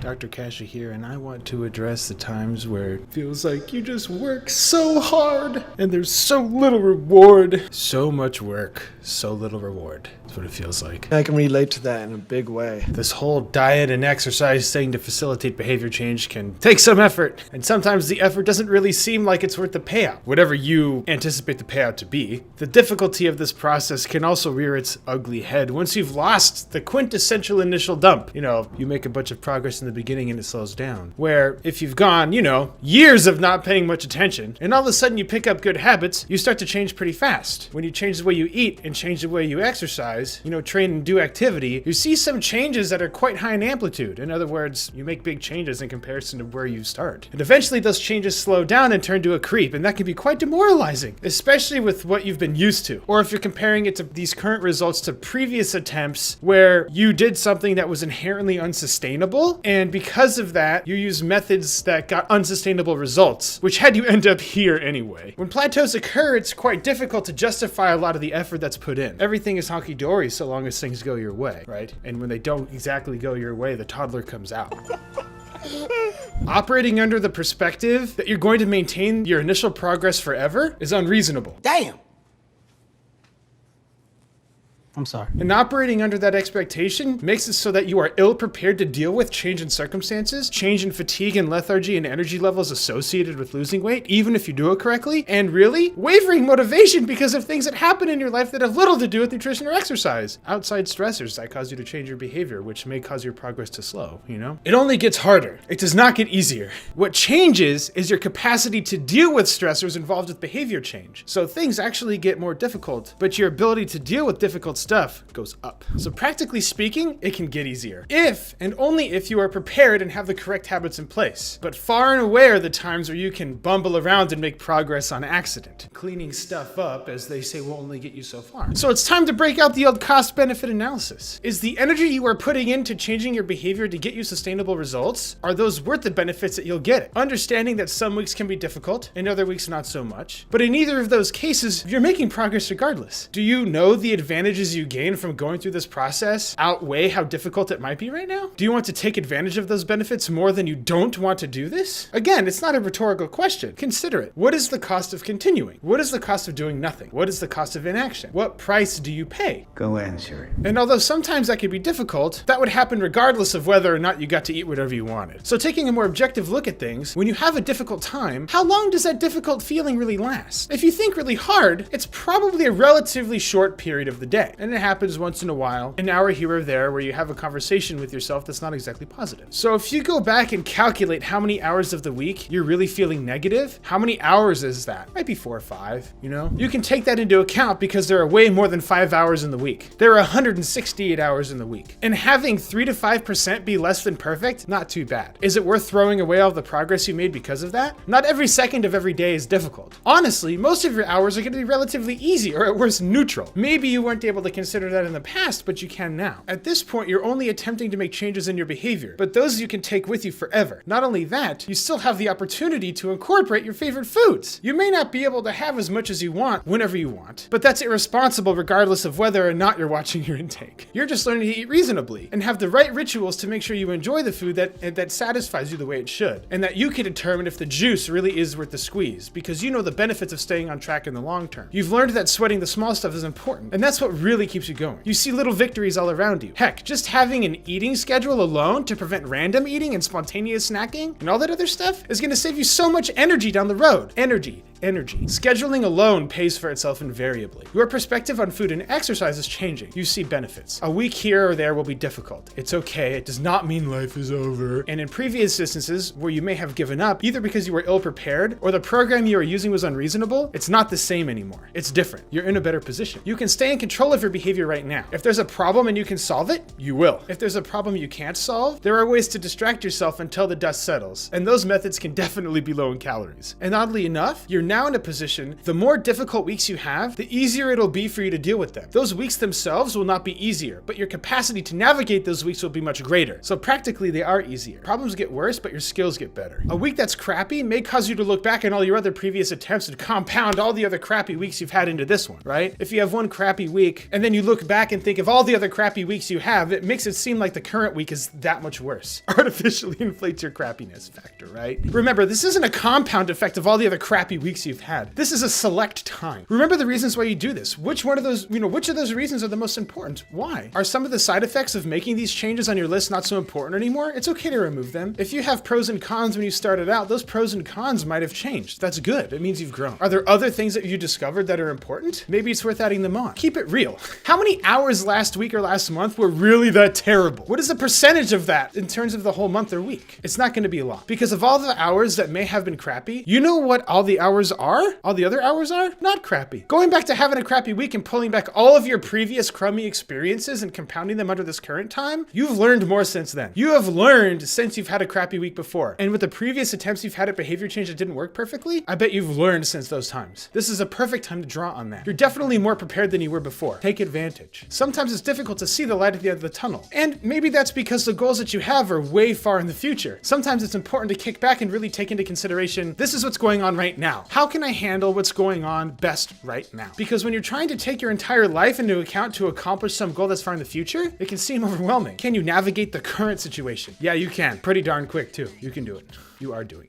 Dr. Kashey here, and I want to address the times where it feels like you just work so hard and there's so little reward. So much work, so little reward. That's what it feels like. I can relate to that in a big way. This whole diet and exercise thing to facilitate behavior change can take some effort, and sometimes the effort doesn't really seem like it's worth the payout, whatever you anticipate the payout to be. The difficulty of this process can also rear its ugly head once you've lost the quintessential initial dump. You make a bunch of progress in the beginning and it slows down. Where if you've gone, years of not paying much attention, and all of a sudden you pick up good habits, you start to change pretty fast. When you change the way you eat and change the way you exercise, train and do activity, you see some changes that are quite high in amplitude. In other words, you make big changes in comparison to where you start. And eventually those changes slow down and turn to a creep, and that can be quite demoralizing, especially with what you've been used to. Or if you're comparing it to these current results to previous attempts where you did something that was inherently unsustainable, and because of that, you use methods that got unsustainable results, which had you end up here anyway. When plateaus occur, it's quite difficult to justify a lot of the effort that's put in. Everything is honky-dory so long as things go your way, right? And when they don't exactly go your way, the toddler comes out. Operating under the perspective that you're going to maintain your initial progress forever is unreasonable. Damn! I'm sorry. And operating under that expectation makes it so that you are ill-prepared to deal with change in circumstances, change in fatigue and lethargy and energy levels associated with losing weight, even if you do it correctly, and really, wavering motivation because of things that happen in your life that have little to do with nutrition or exercise. Outside stressors that cause you to change your behavior, which may cause your progress to slow, It only gets harder. It does not get easier. What changes is your capacity to deal with stressors involved with behavior change. So things actually get more difficult, but your ability to deal with difficult stuff goes up. So practically speaking, it can get easier. If and only if you are prepared and have the correct habits in place. But far and away are the times where you can bumble around and make progress on accident. Cleaning stuff up, as they say, will only get you so far. So it's time to break out the old cost-benefit analysis. Is the energy you are putting into changing your behavior to get you sustainable results, are those worth the benefits that you'll get? Understanding that some weeks can be difficult and other weeks not so much. But in either of those cases, you're making progress regardless. Do you know the advantages you gain from going through this process outweigh how difficult it might be right now? Do you want to take advantage of those benefits more than you don't want to do this? Again, it's not a rhetorical question. Consider it. What is the cost of continuing? What is the cost of doing nothing? What is the cost of inaction? What price do you pay? Go answer it. And although sometimes that could be difficult, that would happen regardless of whether or not you got to eat whatever you wanted. So taking a more objective look at things, when you have a difficult time, how long does that difficult feeling really last? If you think really hard, it's probably a relatively short period of the day. And it happens once in a while, an hour here or there, where you have a conversation with yourself that's not exactly positive. So if you go back and calculate how many hours of the week you're really feeling negative, how many hours is that? Might be 4 or 5, You can take that into account because there are way more than 5 hours in the week. There are 168 hours in the week. And having 3 to 5% be less than perfect, not too bad. Is it worth throwing away all the progress you made because of that? Not every second of every day is difficult. Honestly, most of your hours are going to be relatively easy, or at worst neutral. Maybe you weren't able to consider that in the past, but you can now. At this point, you're only attempting to make changes in your behavior, but those you can take with you forever. Not only that, you still have the opportunity to incorporate your favorite foods. You may not be able to have as much as you want whenever you want, but that's irresponsible regardless of whether or not you're watching your intake. You're just learning to eat reasonably and have the right rituals to make sure you enjoy the food that satisfies you the way it should, and that you can determine if the juice really is worth the squeeze, because you know the benefits of staying on track in the long term. You've learned that sweating the small stuff is important, and that's what really keeps you going. You see little victories all around you. Heck, just having an eating schedule alone to prevent random eating and spontaneous snacking and all that other stuff is going to save you so much energy down the road. Energy. Scheduling alone pays for itself invariably. Your perspective on food and exercise is changing. You see benefits. A week here or there will be difficult. It's okay. It does not mean life is over. And in previous instances where you may have given up, either because you were ill-prepared or the program you were using was unreasonable, it's not the same anymore. It's different. You're in a better position. You can stay in control of your behavior right now. If there's a problem and you can solve it, you will. If there's a problem you can't solve, there are ways to distract yourself until the dust settles. And those methods can definitely be low in calories. And oddly enough, you're now in a position, the more difficult weeks you have, the easier it'll be for you to deal with them. Those weeks themselves will not be easier, but your capacity to navigate those weeks will be much greater. So practically they are easier. Problems get worse, but your skills get better. A week that's crappy may cause you to look back on all your other previous attempts and compound all the other crappy weeks you've had into this one, right? If you have one crappy week and then you look back and think of all the other crappy weeks you have, it makes it seem like the current week is that much worse. Artificially inflates your crappiness factor, right? Remember, this isn't a compound effect of all the other crappy weeks you've had. This is a select time. Remember the reasons why you do this. Which of those reasons are the most important? Why? Are some of the side effects of making these changes on your list not so important anymore? It's okay to remove them. If you have pros and cons when you started out, those pros and cons might have changed. That's good. It means you've grown. Are there other things that you discovered that are important? Maybe it's worth adding them on. Keep it real. How many hours last week or last month were really that terrible? What is the percentage of that in terms of the whole month or week? It's not going to be a lot. Because of all the hours that may have been crappy, you know what all the hours are? All the other hours are? Not crappy. Going back to having a crappy week and pulling back all of your previous crummy experiences and compounding them under this current time, you've learned more since then. You have learned since you've had a crappy week before. And with the previous attempts you've had at behavior change that didn't work perfectly, I bet you've learned since those times. This is a perfect time to draw on that. You're definitely more prepared than you were before. Take advantage. Sometimes it's difficult to see the light at the end of the tunnel. And maybe that's because the goals that you have are way far in the future. Sometimes it's important to kick back and really take into consideration, this is what's going on right now. How can I handle what's going on best right now? Because when you're trying to take your entire life into account to accomplish some goal that's far in the future, it can seem overwhelming. Can you navigate the current situation? Yeah, you can. Pretty darn quick too. You can do it. You are doing it.